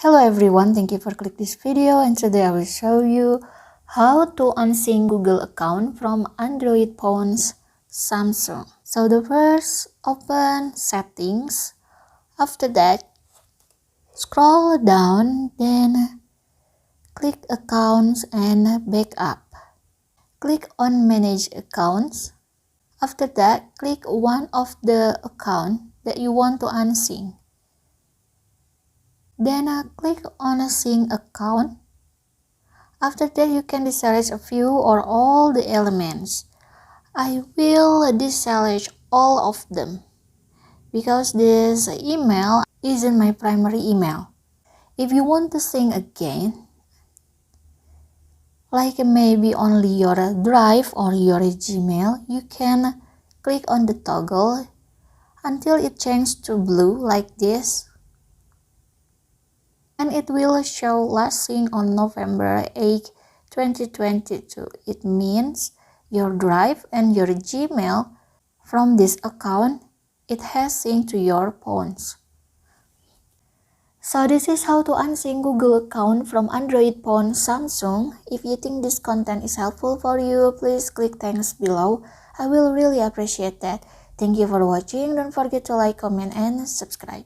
Hello everyone, thank you for clicking this video, and today I will show you how to unsync Google account from Android phones Samsung. So the first, open settings. After that, scroll down, then click accounts and backup. Click on manage accounts. After that, click one of the account that you want to unsync. Then click on a sync account. After that, you can deselect a few or all the elements. I will deselect all of them because this email isn't my primary email. If you want to sync again, like maybe only your Drive or your Gmail, you can click on the toggle until it changes to blue like this. And it will show last seen on November 8, 2022. It means your Drive and your Gmail from this account, it has synced to your phones. So this is how to unsync Google account from Android phone Samsung. If you think this content is helpful for you, please click thanks below. I will really appreciate that. Thank you for watching. Don't forget to like, comment, and subscribe.